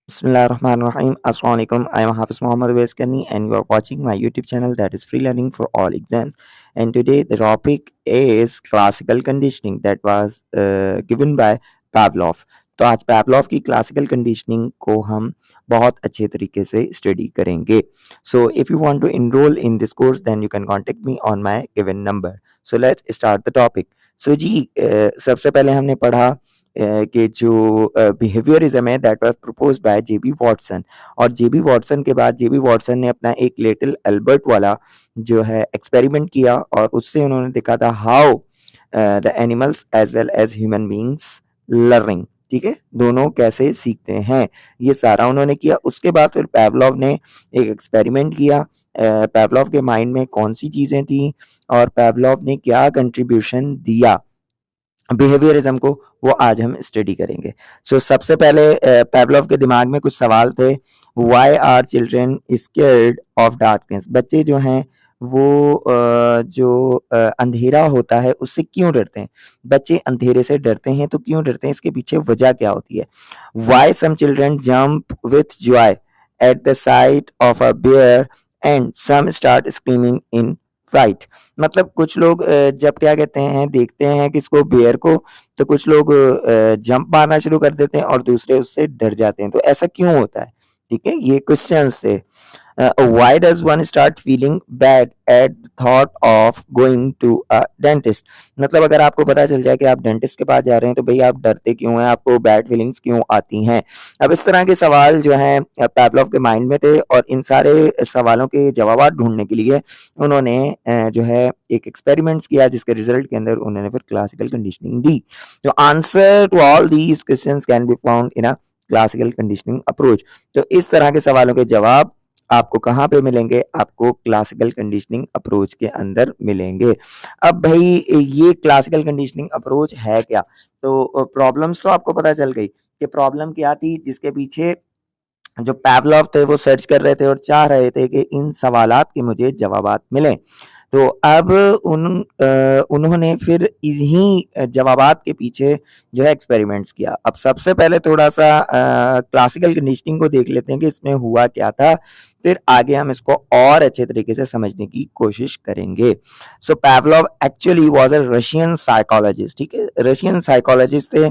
Bismillahirrahmanirrahim. Assalamualaikum. I am Hafiz Muhammad Weskani and you are watching my YouTube channel that is free learning for all exams. And today the topic is classical conditioning that was given by Pavlov. तो आज Pavlov की classical conditioning को हम बहुत अच्छे तरीके से study करेंगे. So if you want to enroll in this course then you can contact me on my given number. So let's start the topic. So जी सबसे पहले हमने पढ़ा कि जो बिहेवियरिज्म है that was proposed by JB Watson और JB Watson के बाद जेबी वॉटसन ने अपना एक लिटिल एल्बर्ट वाला जो है एक्सपेरिमेंट किया और उससे उन्होंने देखा था how the animals as well as human beings learning ठीक है दोनों कैसे सीखते हैं ये सारा उन्होंने किया उसके बाद फिर पैवलोव ने एक एक्सपेरिमेंट किया पैवलोव के माइंड में कौन सी चीजें थी और पैवलोव ने क्या कंट्रीब्यूशन दिया बिहेवियरिज्म को वो आज हम स्टडी करेंगे सबसे पहले पैवलोव के दिमाग में कुछ सवाल थे why are children scared of darkness बच्चे जो हैं वो अंधेरा होता है उससे क्यों डरते हैं बच्चे अंधेरे से डरते हैं तो क्यों डरते हैं इसके पीछे वजह क्या होती है why some children jump with joy at the sight of a bear and some start screaming in fright मतलब कुछ लोग जब क्या कहते हैं देखते हैं किसको बेयर को तो कुछ लोग जंप मारना शुरू कर देते हैं और दूसरे उससे डर जाते हैं तो ऐसा क्यों होता है ठीक है ये क्वेश्चंस थे why does one start feeling bad at the thought of going to a dentist मतलब अगर आपको पता चल जाए कि आप डेंटिस्ट के पास जा रहे हैं तो भाई आप डरते क्यों हैं आपको बैड फीलिंग्स क्यों आती हैं अब इस तरह के सवाल जो हैं पैवलोव के माइंड में थे और इन सारे सवालों के जवाब ढूंढने के लिए उन्होंने जो है एक एक्सपेरिमेंट्स किया जिसके रिजल्ट के अंदर उन्होंने फिर क्लासिकल कंडीशनिंग दी तो answer to all these questions can be found in a classical conditioning approach तो इस तरह के सवालों के जवाब आपको कहाँ पे मिलेंगे आपको क्लासिकल कंडीशनिंग अप्रोच के अंदर मिलेंगे अब भाई ये क्लासिकल कंडीशनिंग अप्रोच है क्या तो प्रॉब्लम्स तो आपको पता चल गई कि प्रॉब्लम क्या थी जिसके पीछे जो पैवलोव थे वो सर्च कर रहे थे और चाह रहे थे कि इन सवालात के मुझे जवाबात मिलें तो अब उन्होंने फिर इन्हीं जवाबात के पीछे जो है एक्सपेरिमेंट्स किया अब सबसे पहले थोड़ा सा क्लासिकल कंडीशनिंग को देख लेते हैं कि इसमें हुआ क्या था फिर आगे हम इसको और अच्छे तरीके से समझने की कोशिश करेंगे so Pavlov actually was a Russian psychologist ठीक है रशियन साइकोलॉजिस्ट थे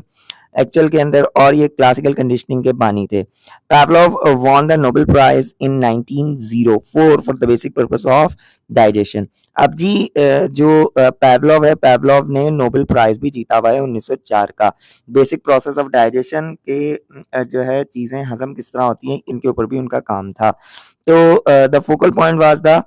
एक्चुअल के अंदर और ये क्लासिकल कंडीशनिंग के बानी थे Pavlov won the Nobel prize in 1904 for the basic purpose of digestion अब जी जो पैवलोव है पैवलोव ने नोबेल प्राइज भी जीता हुआ है 1904 का बेसिक प्रोसेस ऑफ डाइजेशन के जो है चीजें हजम किस तरह होती हैं इनके ऊपर भी उनका काम था तो the focal point was the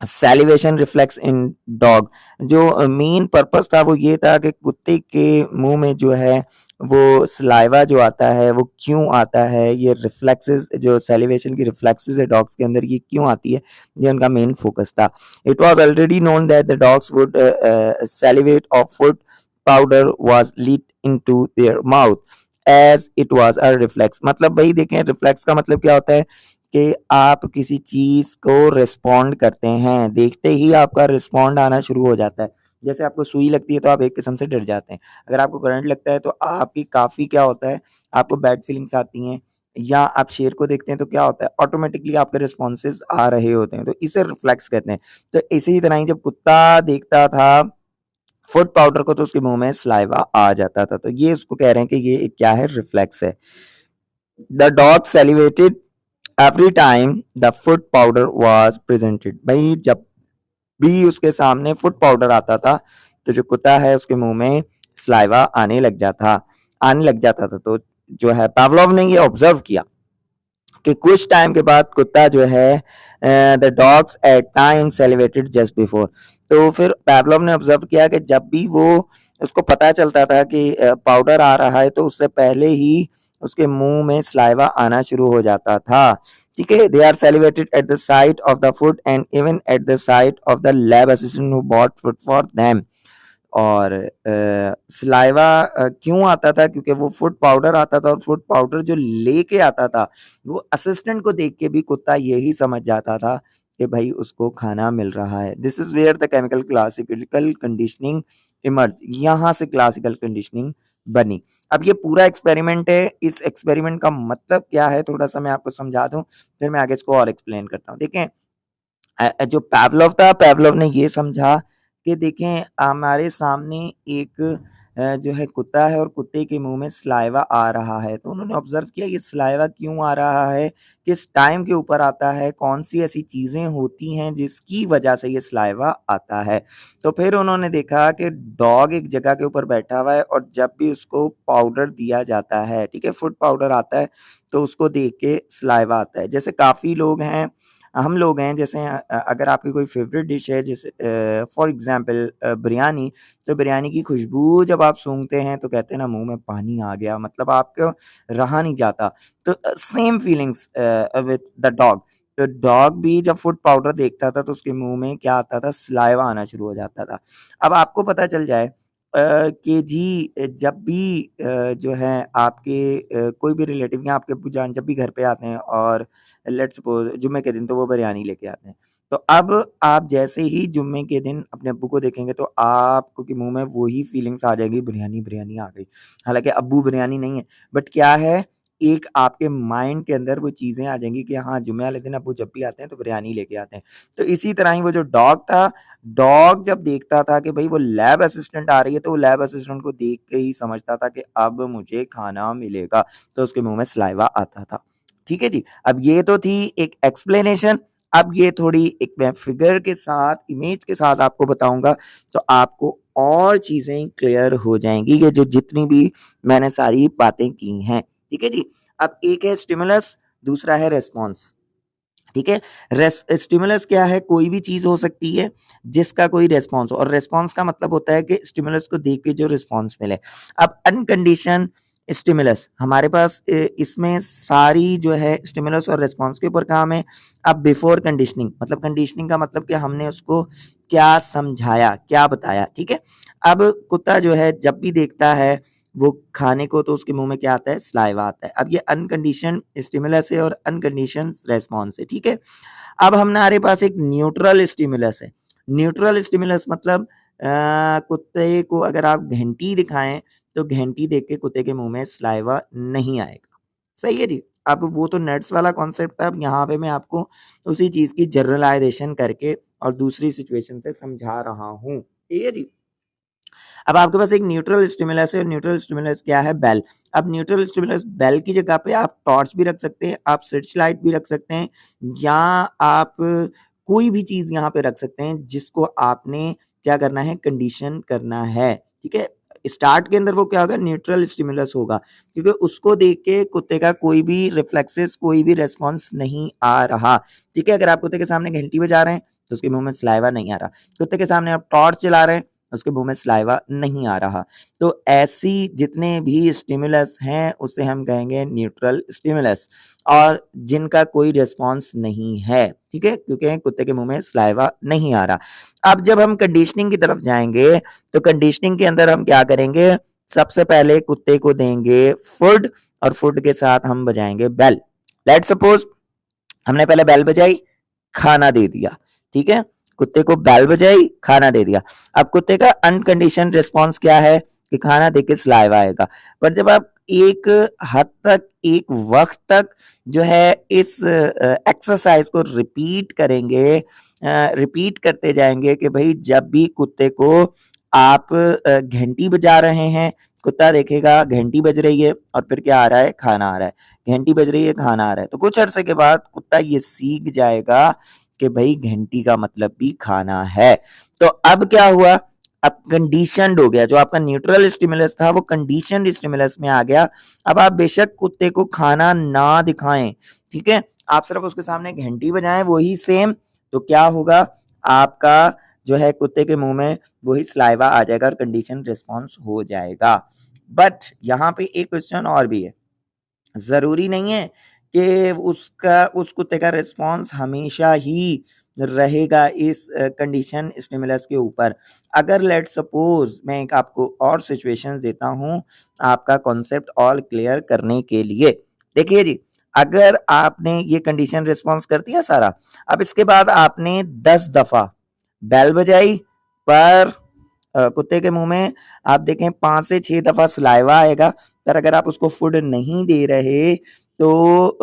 salivation reflex in dog जो मेन पर्पस था वो ये था कि कुत्ते के मुंह में जो है वो सलाइवा जो आता है वो क्यों आता है ये रिफ्लेक्सेस जो सैलिवेशन की रिफ्लेक्सेस है डॉग्स के अंदर ये क्यों आती है ये उनका मेन फोकस था it was already known that the dogs would salivate of food powder was lead into their mouth as it was a reflex मतलब भाई देखें रिफ्लेक्स का मतलब क्या होता है कि आप किसी चीज को रिस्पॉन्ड करते हैं देखते ही आपका रिस्पॉन्ड आना शुरू हो जाता है जैसे आपको सुई लगती है तो आप एक किस्म से डर जाते हैं अगर आपको करंट लगता है तो आपकी काफी क्या होता है आपको बैड फीलिंग्स आती हैं या आप शेर को देखते हैं तो क्या होता है ऑटोमेटिकली आपके रिस्पॉन्सेज आ रहे होते हैं तो इसे रिफ्लेक्स कहते हैं तो इसी तरह ही जब कुत्ता देखता था फूड पाउडर को तो उसके मुंह में सलाइवा आ जाता था तो ये उसको कह रहे हैं कि ये क्या है रिफ्लेक्स है the dog salivated every time the food powder was presented भाई जब भी उसके सामने फूड पाउडर आता था तो जो कुत्ता है उसके मुंह में सलाइवा आने लग जाता था तो जो है पावलोव ने ये ऑब्जर्व किया कि कुछ टाइम के बाद कुत्ता जो है the dogs at time salivated just before तो फिर पैवलोव ने ऑब्जर्व किया कि जब भी वो उसको पता चलता था कि पाउडर आ रहा है तो उससे पहले ही उसके मुंह में सलाइवा आना शुरू हो जाता था ठीक है they are celebrated at the sight of the food and even at the sight of the lab assistant who bought food for them और सलाइवा क्यों आता था क्योंकि वो फूड पाउडर आता था और फूड पाउडर जो लेके आता था वो असिस्टेंट को देख के भी कुत्ता यही समझ जाता था कि भाई उसको खाना मिल रहा है this is where the chemical classical conditioning emerge यहाँ से क्लासिकल कंडीशनिंग बनी। अब ये पूरा एक्सपेरिमेंट है, इस एक्सपेरिमेंट का मतलब क्या है थोड़ा-सा मैं आपको समझा दूँ, फिर मैं आगे इसको और एक्सप्लेन करता हूँ। देखें जो पावलोव था, पावलोव ने ये समझा कि देखें हमारे सामने एक जो है कुत्ता है और कुत्ते के मुँह में सलाइवा आ रहा है। तो उन्होंने ऑब्ज़र्व किया ये सलाइवा क्यों आ रहा है, किस टाइम के ऊपर आता है, कौन-सी ऐसी चीज़ें होती हैं जिसकी वजह से ये सलाइवा आता है। तो फिर उन्होंने देखा कि डॉग एक जगह के ऊपर बैठा हुआ है और जब भी उसको पाउडर दिया जाता है, ठीक है, फूड पाउडर आता है, तो उसको देख के सलाइवा आता है। जैसे काफ़ी लोग हैं हम लोग हैं जैसे अगर आपकी कोई फ़ेवरेट डिश है जैसे फॉर एग्ज़ाम्पल बिरयानी, तो बिरयानी की खुशबू जब आप सूँघते हैं तो कहते हैं ना मुँह में पानी आ गया मतलब आपको रहा नहीं जाता। तो same feelings with the dog. तो डॉग भी जब फूड पाउडर देखता था तो उसके मुँह में क्या आता था सलाइवा आना शुरू हो जाता था। अब आपको पता चल जाए कि जी जब भी जो है आपके कोई भी रिलेटिव या आपके अब्बूजान जब भी घर पे आते हैं और लेट्स सपोज़ जुम्मे के दिन तो वो बिरयानी लेके आते हैं। तो अब आप जैसे ही जुम्मे के दिन अपने अब्बू को देखेंगे तो आपको के मुँह में वही फीलिंग्स आ जाएगी बिरयानी, बिरयानी आ गई। हालाँकि अब्बू बिरयानी नहीं है, बट क्या है एक आपके माइंड के अंदर वो चीज़ें आ जाएँगी कि हाँ, जुम्मे वाले दिन अब्बू जब भी आते हैं तो बिरयानी लेके आते हैं। तो इसी तरह ही वो जो डॉग था, डॉग जब देखता था कि भई वो लैब असिस्टेंट आ रही है तो वो लैब असिस्टेंट को देख के ही समझता था कि अब मुझे खाना मिलेगा, तो उसके मुँह में सलाइवा आता था। ठीक है जी। अब ये तो थी एक एक्सप्लेनेशन, अब ये थोड़ी एक मैं फिगर के साथ, इमेज के साथ आपको बताऊँगा, तो आपको और चीज़ें क्लियर हो जाएँगी, ये जो जितनी भी मैंने सारी बातें की हैं। ठीक है जी। अब एक है स्टिमुलस, दूसरा है रिस्पॉन्स। ठीक है। स्टिमुलस क्या है कोई भी चीज हो सकती है जिसका कोई रेस्पॉन्स हो और रेस्पॉन्स का मतलब होता है कि स्टिमुलस को देख के जो रिस्पॉन्स मिले। अब अनकंडीशन स्टिमुलस हमारे पास इसमें सारी जो है स्टिमुलस और रेस्पॉन्स के ऊपर काम है। अब बिफोर कंडीशनिंग मतलब कंडीशनिंग का मतलब कि हमने उसको क्या समझाया क्या बताया। ठीक है। अब कुत्ता जो है जब भी देखता है वो खाने को तो उसके मुंह में क्या आता है सलाइवा आता है। अब ये अनकंडीशन स्टिमुलस है और अनकंडीशन रेस्पॉन्स है। ठीक है। अब हमारे पास एक न्यूट्रल स्टिमुलस है। न्यूट्रल स्टिमुलस मतलब कुत्ते को अगर आप घंटी दिखाएं तो घंटी देख के कुत्ते के मुंह में सलाइवा नहीं आएगा। सही है जी। अब वो तो नट्स वाला कॉन्सेप्ट था। अब यहाँ पे मैं आपको उसी चीज की जनरलाइजेशन करके और दूसरी सिचुएशन से समझा रहा हूँ। ठीक है जी। अब आपके पास एक न्यूट्रल स्टिमुलस है और न्यूट्रल स्टिमुलस क्या है बेल। अब न्यूट्रल स्टिमुलस बेल की जगह पे आप टॉर्च भी रख सकते हैं, आप सर्च लाइट भी रख सकते हैं या आप कोई भी चीज यहाँ पे रख सकते हैं जिसको आपने क्या करना है कंडीशन करना है। ठीक है। स्टार्ट के अंदर वो क्या होगा न्यूट्रल स्टिमुलस होगा क्योंकि उसको देख के कुत्ते का कोई भी रिफ्लेक्सेस कोई भी रेस्पॉन्स नहीं आ रहा। ठीक है। अगर आप कुत्ते के सामने घंटी बजा रहे हैं तो उसके मुंह में सलाइवा नहीं आ रहा। कुत्ते के सामने आप टॉर्च चला रहे हैं उसके मुंह में सलाइवा नहीं आ रहा। तो ऐसी जितने भी स्टिमुलस हैं उसे हम कहेंगे न्यूट्रल स्टिमुलस और जिनका कोई रिस्पॉन्स नहीं है। ठीक है। क्योंकि कुत्ते के मुंह में सलाइवा नहीं आ रहा। अब जब हम कंडीशनिंग की तरफ जाएंगे तो कंडीशनिंग के अंदर हम क्या करेंगे सबसे पहले कुत्ते को देंगे फूड और फूड के साथ हम बजाएंगे बेल। लेट सपोज हमने पहले बेल बजाई खाना दे दिया। ठीक है। कुत्ते को बेल बजाई खाना दे दिया। अब कुत्ते का अनकंडीशन रिस्पॉन्स क्या है कि खाना दे के सलाइवा आएगा। पर जब आप एक हद तक एक वक्त तक जो है इस एक्सरसाइज को रिपीट करेंगे रिपीट करते जाएंगे कि भाई जब भी कुत्ते को आप घंटी बजा रहे हैं कुत्ता देखेगा घंटी बज रही है और फिर क्या आ रहा है खाना आ रहा है। घंटी बज रही है खाना आ रहा है तो कुछ अरसे के बाद कुत्ता ये सीख जाएगा कि भाई घंटी का मतलब भी खाना है। तो अब क्या हुआ अब कंडीशनड हो गया जो आपका न्यूट्रल स्टिमुलस था वो कंडीशनड स्टिमुलस में आ गया। अब आप बेशक कुत्ते को खाना ना दिखाएं। ठीक है। आप सिर्फ उसके सामने घंटी बजाएं वही सेम तो क्या होगा आपका जो है कुत्ते के मुंह में वही सलाइवा आ जाएगा और कंडीशन रिस्पॉन्स हो जाएगा। बट यहाँ पे एक क्वेश्चन और भी है जरूरी नहीं है कि उसका उस कुत्ते का रिस्पॉन्स हमेशा ही रहेगा इस कंडीशन स्टिमुलस के ऊपर। अगर लेट सपोज मैं एक आपको और सिचुएशंस देता हूं आपका कॉन्सेप्ट और क्लियर करने के लिए। देखिए जी अगर आपने ये कंडीशन रिस्पॉन्स कर दिया सारा अब इसके बाद आपने 10 दफा बेल बजाई पर कुत्ते के मुंह में आप देखें 5 से 6 दफा सलाइवा आएगा, पर अगर आप उसको फूड नहीं दे रहे तो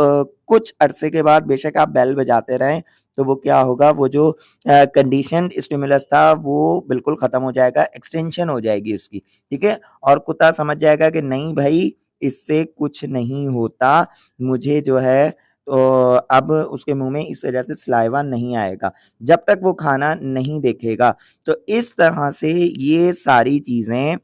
कुछ अरसे के बाद बेशक आप बेल बजाते रहें तो वो क्या होगा, वो जो कंडीशनड स्टिमुलस था वो बिल्कुल खत्म हो जाएगा, एक्सटेंशन हो जाएगी उसकी, ठीक है। और कुत्ता समझ जाएगा कि नहीं भाई इससे कुछ नहीं होता, मुझे जो है तो अब उसके मुंह में इस वजह से सलाइवा नहीं आएगा जब तक वो खाना नहीं देखेगा। तो इस तरह से ये सारी चीजें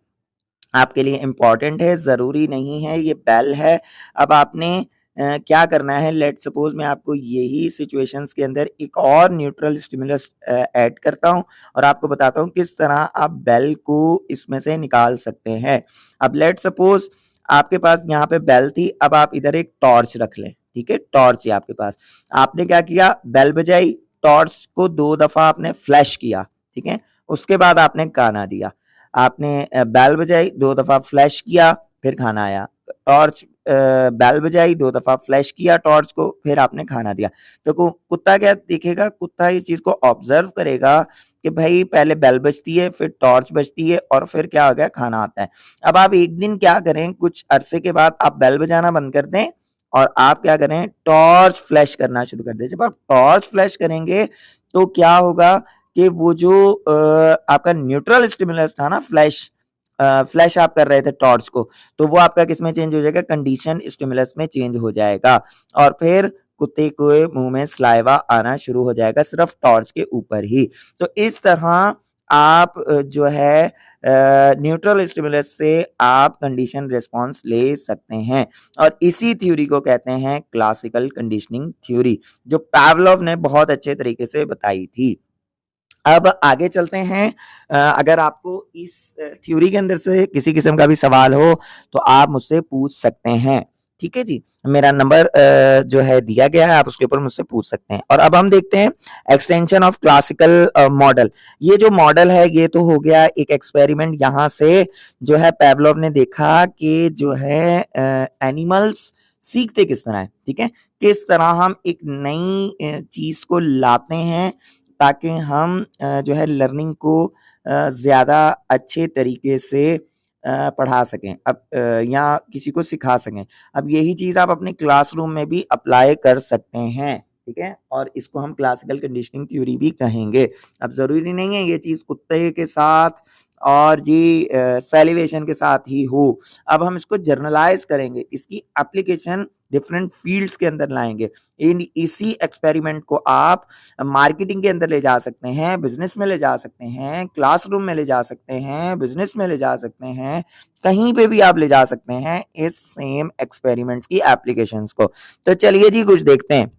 आपके लिए इम्पॉर्टेंट है, ज़रूरी नहीं है ये बेल है। अब आपने क्या करना है, लेट्स सपोज मैं आपको यही सिचुएशंस के अंदर एक और न्यूट्रल स्टिमुलस ऐड करता हूँ और आपको बताता हूँ किस तरह आप बेल को इसमें से निकाल सकते हैं। अब लेट्स सपोज आपके पास यहाँ पे बेल थी, अब आप इधर एक टॉर्च रख लें, ठीक है, टॉर्च है आपके पास। आपने क्या किया, बेल बजाई, टॉर्च को 2 दफा आपने फ्लैश किया, ठीक है, उसके बाद आपने गाना दिया। आपने बेल बजाई, 2 दफा फ्लैश किया, फिर खाना आया। टॉर्च बेल बजाई, 2 दफा फ्लैश किया टॉर्च को, फिर आपने खाना दिया। तो कुत्ता क्या देखेगा, कुत्ता इस चीज को ऑब्जर्व करेगा कि भाई पहले बेल बजती है, फिर टॉर्च बजती है और फिर क्या हो गया, खाना आता है। अब आप एक दिन क्या करें, कुछ अरसे के बाद आप बेल बजाना बंद कर दें और आप क्या करें, टॉर्च फ्लैश करना शुरू कर दें। जब आप टॉर्च फ्लैश करेंगे तो क्या होगा कि वो जो आपका न्यूट्रल स्टिमुलस था ना, फ्लैश आप कर रहे थे टॉर्च को, तो वो आपका किस में चेंज हो जाएगा, कंडीशन स्टिमुलस में चेंज हो जाएगा और फिर कुत्ते के मुंह में सलाइवा आना शुरू हो जाएगा सिर्फ टॉर्च के ऊपर ही। तो इस तरह आप जो है न्यूट्रल स्टिमुलस से आप कंडीशन रिस्पॉन्स ले सकते हैं और इसी थ्योरी को कहते हैं क्लासिकल कंडीशनिंग थ्योरी, जो पावलोव ने बहुत अच्छे तरीके से बताई थी। अब आगे चलते हैं। अगर आपको इस थ्योरी के अंदर से किसी किस्म का भी सवाल हो तो आप मुझसे पूछ सकते हैं, ठीक है जी। मेरा नंबर जो है दिया गया है, आप उसके ऊपर मुझसे पूछ सकते हैं। और अब हम देखते हैं एक्सटेंशन ऑफ क्लासिकल मॉडल। ये जो मॉडल है ये तो हो गया एक एक्सपेरिमेंट, यहाँ से जो है पेवलोव ने देखा कि जो है एनिमल्स सीखते किस तरह है, ठीक है, किस तरह हम एक नई चीज को लाते हैं ताकि हम जो है लर्निंग को ज़्यादा अच्छे तरीके से पढ़ा सकें, अब या किसी को सिखा सकें। अब यही चीज़ आप अपने क्लासरूम में भी अप्लाई कर सकते हैं, ठीक है, और इसको हम क्लासिकल कंडीशनिंग थ्योरी भी कहेंगे। अब ज़रूरी नहीं है ये चीज़ कुत्ते के साथ और जी सैलिवेशन के साथ ही हो। अब हम इसको जर्नलाइज करेंगे, इसकी एप्लीकेशन डिफरेंट फील्ड्स के अंदर लाएंगे। इसी एक्सपेरिमेंट को आप मार्केटिंग के अंदर ले जा सकते हैं, बिजनेस में ले जा सकते हैं, क्लासरूम में ले जा सकते हैं, बिजनेस में ले जा सकते हैं, कहीं पे भी आप ले जा सकते हैं इस सेम एक्सपेरिमेंट्स की एप्लीकेशंस को। तो चलिए जी कुछ देखते हैं।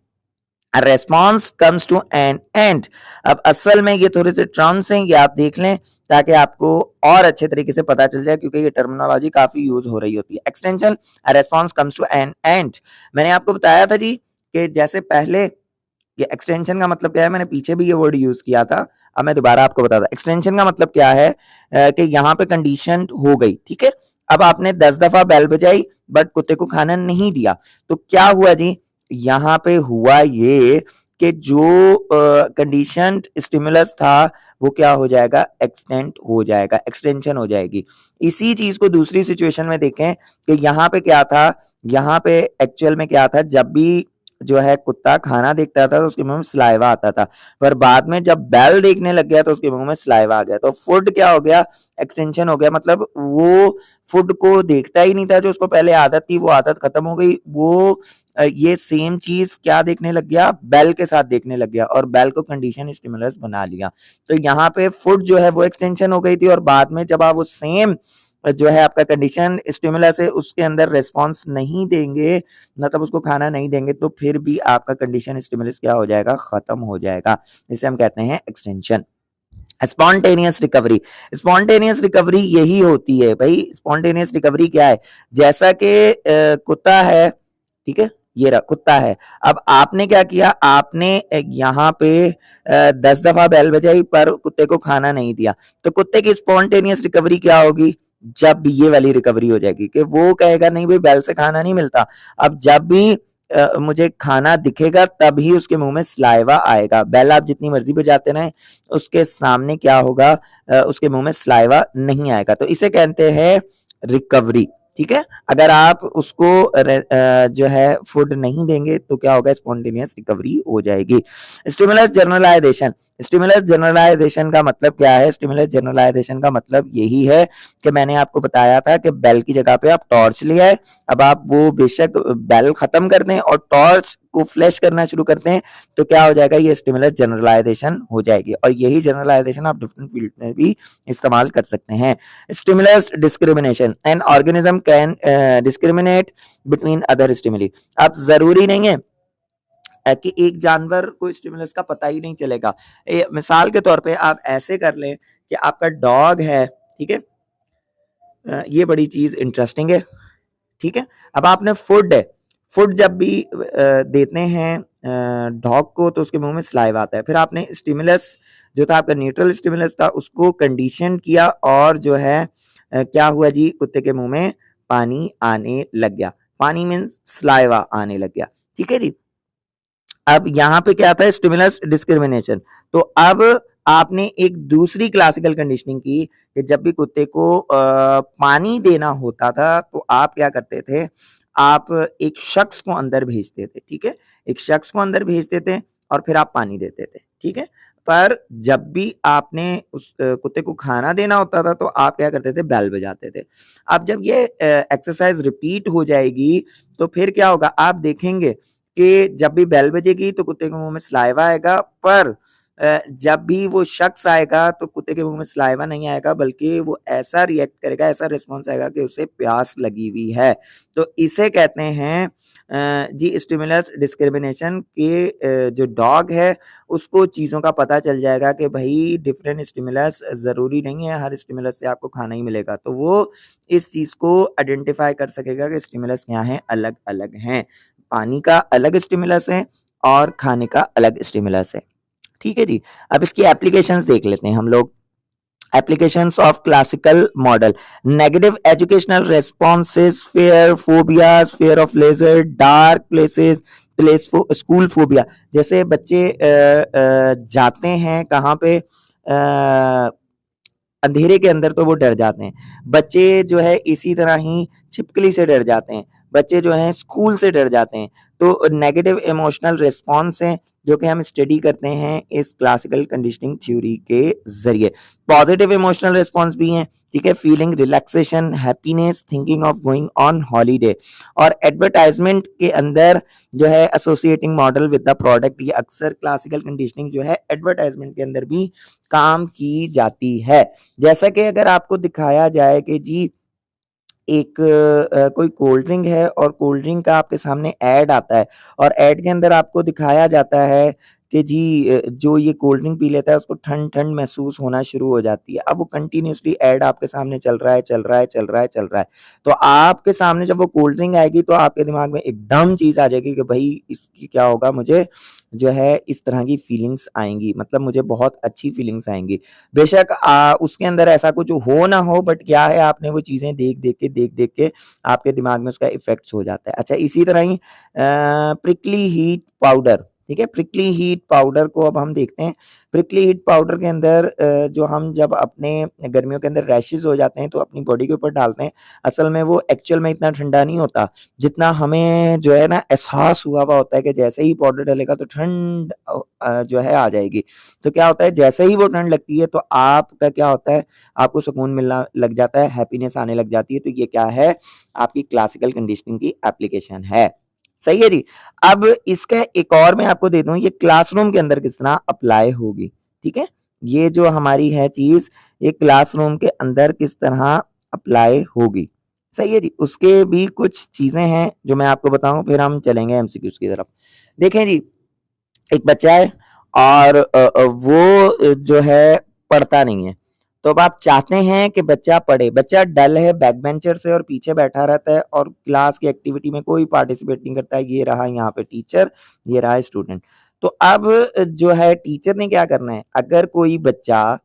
Response comes to an end. अब असल में ये थोड़े से टर्म्स हैं, ये आप देख लें ताकि आपको और अच्छे तरीके से पता चल जाए, क्योंकि ये टर्मिनोलॉजी काफी यूज हो रही होती है। Extension, response comes to an end. मैंने आपको बताया था जी कि जैसे पहले ये एक्सटेंशन का मतलब क्या है, मैंने पीछे भी ये वर्ड यूज किया था, अब मैं दोबारा आपको बताता। एक्सटेंशन का मतलब क्या है कि यहाँ पे कंडीशन हो गई, ठीक है। अब आपने 10 दफा बेल बजाई बट कुत्ते को खाना नहीं दिया, तो क्या हुआ जी, यहाँ पे हुआ ये कि जो कंडीशन स्टिमुलस था वो क्या हो जाएगा, एक्सटेंट हो जाएगा, एक्सटेंशन हो जाएगी। इसी चीज को दूसरी सिचुएशन में देखें कि यहाँ पे क्या था, यहाँ पे एक्चुअल में क्या था, जब भी जो है कुत्ता खाना देखता था तो उसके मुंह में सलाइवा आता था, पर बाद में जब बेल देखने लग गया तो उसके मुंह में सलाइवा आ गया। तो फूड क्या हो गया, एक्सटेंशन हो गया, मतलब वो फूड को देखता ही नहीं था, जो उसको पहले आदत थी वो आदत खत्म हो गई, वो ये सेम चीज क्या देखने लग गया, बेल के साथ देखने लग गया और बेल को कंडीशन स्टिमुलस बना लिया। तो यहाँ पे फूड जो है वो एक्सटेंशन हो गई थी और बाद में जब आप वो सेम जो है आपका कंडीशन स्टिमुलस है उसके अंदर रिस्पॉन्स नहीं देंगे, मतलब उसको खाना नहीं देंगे, तो फिर भी आपका कंडीशन स्टिमुलस क्या हो जाएगा, खत्म हो जाएगा। इसे हम कहते हैं extension. Spontaneous recovery, spontaneous recovery यही होती है भाई। स्पॉन्टेनियस रिकवरी क्या है, जैसा कि कुत्ता है, ठीक है, ये रहा कुत्ता है, अब आपने क्या किया, आपने यहाँ पे 10 दफा बेल बजाई पर कुत्ते को खाना नहीं दिया, तो कुत्ते की स्पॉन्टेनियस रिकवरी क्या होगी, जब ये वाली रिकवरी हो जाएगी कि वो कहेगा नहीं भाई बेल से खाना नहीं मिलता। अब जब भी मुझे खाना दिखेगा तभी उसके मुंह में सलाइवा आएगा। बेल आप जितनी मर्जी बजाते रहें, उसके सामने क्या होगा, उसके मुंह में सलाइवा नहीं आएगा। तो इसे कहते हैं रिकवरी। ठीक है, अगर आप उसको जो है फूड नहीं देंगे तो क्या होगा, स्पॉन्टेनियस रिकवरी हो जाएगी। स्टिमुलस जनरलाइजेशन, स्टिमुलस जनरलाइजेशन का मतलब क्या है? स्टिमुलस जनरलाइजेशन का मतलब यही है कि मैंने आपको बताया था कि बेल की जगह पे आप टॉर्च ले आए, अब आप वो बेशक बेल खत्म कर दें और टॉर्च को फ्लैश करना शुरू करते हैं, तो क्या हो जाएगा, ये स्टिमुलस जनरलाइजेशन हो जाएगी। और यही जनरलाइजेशन आप डिफरेंट फील्ड में भी इस्तेमाल कर सकते हैं। Stimulus discrimination, an organism can discriminate between other stimuli. अब जरूरी नहीं है कि एक जानवर को स्टिमुलस का पता ही नहीं चलेगा। मिसाल के तौर पे आप ऐसे कर लें कि आपका डॉग है, ठीक है, ये बड़ी चीज इंटरेस्टिंग है। ठीक है, अब आपने फूड है, फूड जब भी देते हैं डॉग को तो उसके मुंह में सलाइवा आता है। फिर आपने स्टिमुलस जो था आपका न्यूट्रल स्टिमुलस था उसको कंडीशन किया और जो है क्या हुआ जी, कुत्ते के मुंह में पानी आने लग गया। पानी मीन्स सलाइवा आने लग गया। ठीक है जी, अब यहाँ पे क्या था, स्टिमुलस डिस्क्रिमिनेशन। तो अब आपने एक दूसरी क्लासिकल कंडीशनिंग की कि जब भी कुत्ते को पानी देना होता था तो आप क्या करते थे, आप एक शख्स को अंदर भेजते थे। ठीक है, एक शख्स को अंदर भेजते थे और फिर आप पानी देते थे। ठीक है, पर जब भी आपने उस कुत्ते को खाना देना होता था तो आप क्या करते थे, बेल बजाते थे। अब जब ये एक्सरसाइज रिपीट हो जाएगी तो फिर क्या होगा, आप देखेंगे कि जब भी बेल बजेगी तो कुत्ते के मुंह में सलाइवा आएगा, पर जब भी वो शख्स आएगा तो कुत्ते के मुंह में सलाइवा नहीं आएगा, बल्कि वो ऐसा रिएक्ट करेगा, ऐसा रिस्पॉन्स आएगा कि उसे प्यास लगी हुई है। तो इसे कहते हैं जी स्टिमुलस डिस्क्रिमिनेशन के जो डॉग है उसको चीज़ों का पता चल जाएगा कि भाई डिफरेंट स्टिमुलस ज़रूरी नहीं है हर स्टिमुलस से आपको खाना ही मिलेगा। तो वो इस चीज़ को आइडेंटिफाई कर सकेगा कि स्टिमुलस क्या हैं, अलग अलग हैं। पानी का अलग स्टिमुलस है और खाने का अलग स्टिमुलस है। ठीक है जी, अब इसकी एप्लीकेशंस देख लेते हैं हम लोग। Applications of classical model, negative educational responses, fear phobias, fear of laser, dark places, place school phobia. जैसे बच्चे जाते हैं कहाँ पे, अंधेरे के अंदर तो वो डर जाते हैं। बच्चे जो है इसी तरह ही छिपकली से डर जाते हैं। बच्चे जो हैं स्कूल से डर जाते हैं। तो नेगेटिव इमोशनल रिस्पॉन्स हैं जो कि हम स्टडी करते हैं इस क्लासिकल कंडीशनिंग थ्योरी के जरिए। पॉजिटिव इमोशनल रिस्पॉन्स भी हैं, ठीक है, feeling relaxation, happiness, thinking of going on holiday. और एडवर्टाइजमेंट के अंदर जो है associating model with the product, ये अक्सर क्लासिकल कंडीशनिंग जो है एडवर्टाइजमेंट के अंदर भी काम की जाती है। जैसा कि अगर आपको दिखाया जाए कि जी एक कोई कोल्ड ड्रिंक है और कोल्ड ड्रिंक का आपके सामने ऐड आता है और ऐड के अंदर आपको दिखाया जाता है कि जी जो ये कोल्ड ड्रिंक पी लेता है उसको ठंड ठंड महसूस होना शुरू हो जाती है। अब वो कंटिन्यूअसली ऐड आपके सामने चल रहा है, चल रहा है, चल रहा है, चल रहा है। तो आपके सामने जब वो कोल्ड ड्रिंक आएगी तो आपके दिमाग में एकदम चीज़ आ जाएगी कि भाई इसकी क्या होगा, मुझे जो है इस तरह की फीलिंग्स आएँगी, मतलब मुझे बहुत अच्छी फीलिंग्स आएँगी। बेशक उसके अंदर ऐसा कुछ हो ना हो, बट क्या है, आपने वो चीज़ें देख-देख के आपके दिमाग में उसका इफ़ेक्ट्स हो जाता है। अच्छा, इसी तरह ही प्रिकली हीट पाउडर, ठीक है? प्रिकली हीट पाउडर को अब हम देखते हैं। प्रिकली हीट पाउडर के अंदर जो हम जब अपने गर्मियों के अंदर रैशेज़ हो जाते हैं तो अपनी बॉडी के ऊपर डालते हैं। असल में वो एक्चुअल में इतना ठंडा नहीं होता, जितना हमें जो है ना एहसास हुआ हुआ होता है कि जैसे ही पाउडर डलेगा तो ठंड जो है आ जाएगी। तो क्या होता है, जैसे ही वो ठंड लगती है तो आपका क्या होता है, आपको सुकून मिलना लग जाता है, हैप्पीनेस आने लग जाती है। तो ये क्या है, आपकी क्लासिकल कंडीशनिंग की एप्लीकेशन है। सही है जी। अब इसका एक और मैं आपको दे दूं, ये क्लासरूम के अंदर किस तरह अप्लाई होगी। ठीक है, ये जो हमारी है चीज, ये क्लासरूम के अंदर किस तरह अप्लाई होगी। सही है जी, उसके भी कुछ चीजें हैं जो मैं आपको बताऊं, फिर हम चलेंगे एमसीक्यूज की तरफ। देखें जी, एक बच्चा है और वो जो है पढ़ता नहीं है। तो अब आप चाहते हैं कि बच्चा पढ़े, बच्चा डल है, बैक बेंचर से और पीछे बैठा रहता है और क्लास की एक्टिविटी में कोई पार्टिसिपेट नहीं करता है। ये रहा यहाँ पे टीचर, ये रहा स्टूडेंट। तो अब जो है टीचर ने क्या करना है, अगर कोई बच्चा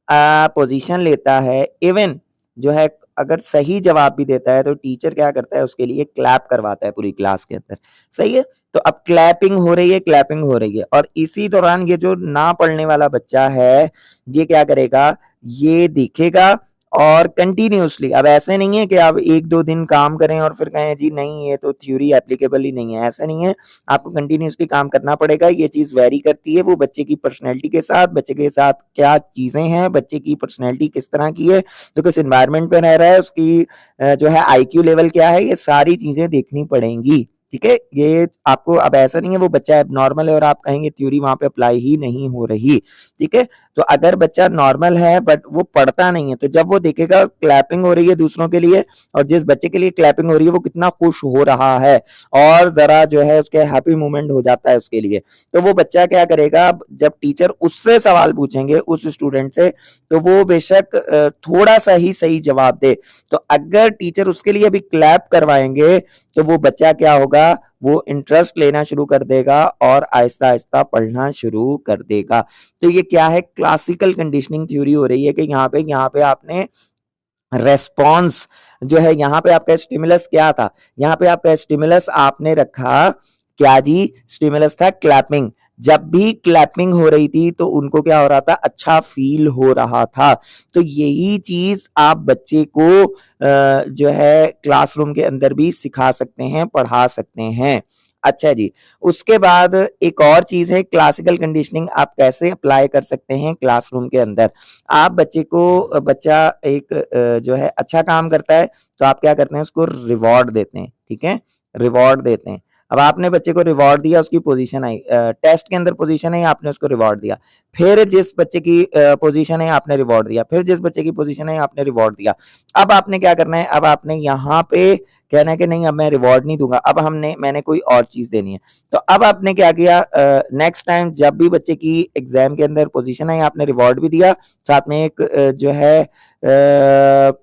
पोजीशन लेता है, इवन जो है अगर सही जवाब भी देता है तो टीचर क्या करता है, उसके लिए क्लैप करवाता है पूरी क्लास के अंदर। सही है, तो अब क्लैपिंग हो रही है, क्लैपिंग हो रही है, और इसी दौरान ये जो ना पढ़ने वाला बच्चा है ये क्या करेगा, ये देखेगा और कंटिन्यूअसली, अब ऐसे नहीं है कि आप 1-2 दिन काम करें और फिर कहें जी नहीं ये तो थ्योरी एप्लीकेबल ही नहीं है, ऐसा नहीं है। आपको कंटिन्यूअसली काम करना पड़ेगा। ये चीज़ वेरी करती है वो बच्चे की पर्सनैलिटी के साथ, बच्चे के साथ क्या चीज़ें हैं, बच्चे की पर्सनैलिटी किस तरह की है, तो किस एनवायरनमेंट में रह रहा है, उसकी जो है आईक्यू लेवल क्या है, ये सारी चीज़ें देखनी पड़ेंगी। ठीक है, ये आपको, अब ऐसा नहीं है वो बच्चा एबनॉर्मल है और आप कहेंगे थ्योरी वहां पे अप्लाई ही नहीं हो रही। ठीक है, तो अगर बच्चा नॉर्मल है बट वो पढ़ता नहीं है, तो जब वो देखेगा क्लैपिंग हो रही है दूसरों के लिए, और जिस बच्चे के लिए क्लैपिंग हो रही है वो कितना खुश हो रहा है और जरा जो है उसके हैप्पी मोमेंट हो जाता है उसके लिए, तो वो बच्चा क्या करेगा, जब टीचर उससे सवाल पूछेंगे उस स्टूडेंट से, तो वो बेशक थोड़ा सा ही सही जवाब दे, तो अगर टीचर उसके लिए भी क्लैप करवाएंगे तो वो बच्चा क्या होगा, वो इंटरेस्ट लेना शुरू कर देगा और आहिस्ता आहिस्ता पढ़ना शुरू कर देगा। तो ये क्या है, क्लासिकल कंडीशनिंग थ्योरी हो रही है कि यहाँ पे आपने रेस्पॉन्स जो है, यहाँ पे आपका स्टिमुलस क्या था, यहाँ पे आपका स्टिमुलस आपने रखा क्या जी, स्टिमुलस था क्लैपिंग। जब भी क्लैपिंग हो रही थी तो उनको क्या हो रहा था, अच्छा फील हो रहा था। तो यही चीज आप बच्चे को जो है क्लासरूम के अंदर भी सिखा सकते हैं, पढ़ा सकते हैं। अच्छा जी, उसके बाद एक और चीज है, क्लासिकल कंडीशनिंग आप कैसे अप्लाई कर सकते हैं क्लासरूम के अंदर। आप बच्चे को, बच्चा एक जो है अच्छा काम करता है तो आप क्या करते हैं, उसको रिवॉर्ड देते हैं। ठीक है, रिवॉर्ड देते हैं। अब आपने बच्चे को रिवॉर्ड दिया, उसकी पोजीशन आई, टेस्ट के अंदर पोजीशन आई, आपने उसको रिवॉर्ड दिया, फिर जिस बच्चे की पोजीशन है आपने रिवॉर्ड दिया, फिर जिस बच्चे की पोजीशन है आपने रिवॉर्ड दिया। अब आपने क्या करना है, अब आपने यहाँ पे कहना है कि नहीं अब मैं रिवॉर्ड नहीं दूंगा, अब मैंने कोई और चीज देनी है। तो अब आपने क्या किया, नेक्स्ट टाइम जब भी बच्चे की एग्जाम के अंदर पोजीशन है आपने रिवॉर्ड भी दिया, साथ में एक जो है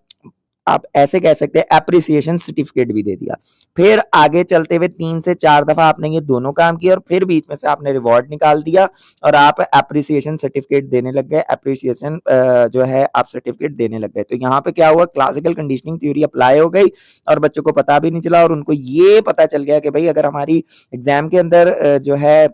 आप ऐसे कह सकते हैं एप्रिसिएशन सर्टिफिकेट भी दे दिया। फिर आगे चलते हुए 3 से 4 दफा आपने ये दोनों काम किए और फिर बीच में से आपने रिवॉर्ड निकाल दिया और आप एप्रिसिएशन सर्टिफिकेट देने लग गए, एप्रिसिएशन जो है आप सर्टिफिकेट देने लग गए। तो यहाँ पे क्या हुआ, क्लासिकल कंडीशनिंग थ्योरी अप्लाई हो गई और बच्चों को पता भी नहीं चला और उनको ये पता चल गया कि भाई अगर हमारी एग्जाम के अंदर जो है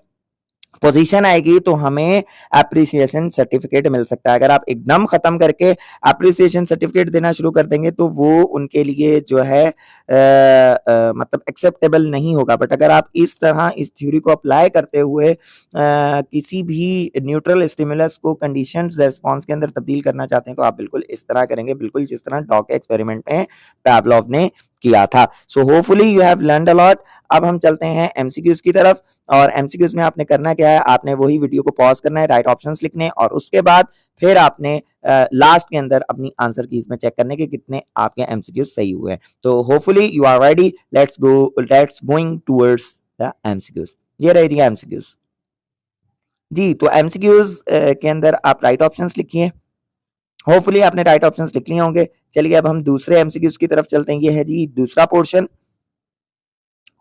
पोजीशन आएगी तो हमें एप्रिसिएशन सर्टिफिकेट मिल सकता है। अगर आप एकदम खत्म करके एप्रिसिएशन सर्टिफिकेट देना शुरू कर देंगे तो वो उनके लिए जो है मतलब एक्सेप्टेबल नहीं होगा। बट अगर आप इस तरह इस थ्योरी को अप्लाई करते हुए किसी भी न्यूट्रल स्टिमुलस को कंडीशन रेस्पॉन्स के अंदर तब्दील करना चाहते हैं तो आप बिल्कुल इस तरह करेंगे, बिल्कुल जिस तरह डॉग के एक्सपेरिमेंट में पैवलोव ने किया था। So hopefully you have learned a lot. अब हम चलते हैं एमसीक्यूज की तरफ और एमसीक्यूज में आपने करना क्या है, आपने वही वीडियो को पॉज करना है, राइट ऑप्शंस लिखने और उसके बाद फिर आपने लास्ट के अंदर अपनी आंसर कीज में चेक करने के कितने आपके एमसीक्यूज सही हुए हैं। तो hopefully you are ready, let's going towards the MCQs. ये रही जी एमसीक्यूज जी। तो एमसीक्यूज के अंदर आप राइट ऑप्शंस लिखिए, होपफुली आपने राइट ऑप्शंस लिख लिए होंगे। चलिए अब हम दूसरे एमसीक्यूज की तरफ चलते हैं। ये है जी दूसरा पोर्शन,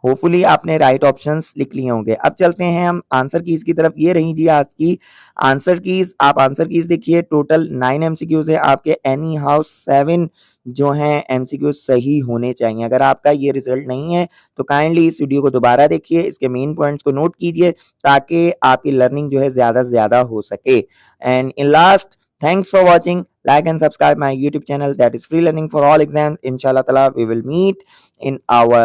होपफुली आपने राइट ऑप्शंस लिख लिए होंगे। अब चलते हैं हम आंसर कीज की तरफ। ये रही जी आज की आंसर कीज। आप आंसर कीज देखिए, टोटल 9 एमसीक्यूज है आपके, एनी हाउ 7 जो हैं एमसीक्यूज सही होने चाहिए। अगर आपका ये रिजल्ट नहीं है तो काइंडली इस वीडियो को दोबारा देखिए, इसके मेन पॉइंट्स को नोट कीजिए ताकि आपकी लर्निंग जो है ज्यादा से ज्यादा हो सके। And in last, thanks for watching. Like and subscribe my YouTube channel, that is free learning for all exams. Inshallah Taala, we will meet in our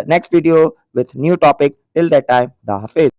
next video with new topic. Till that time, Da Hafiz.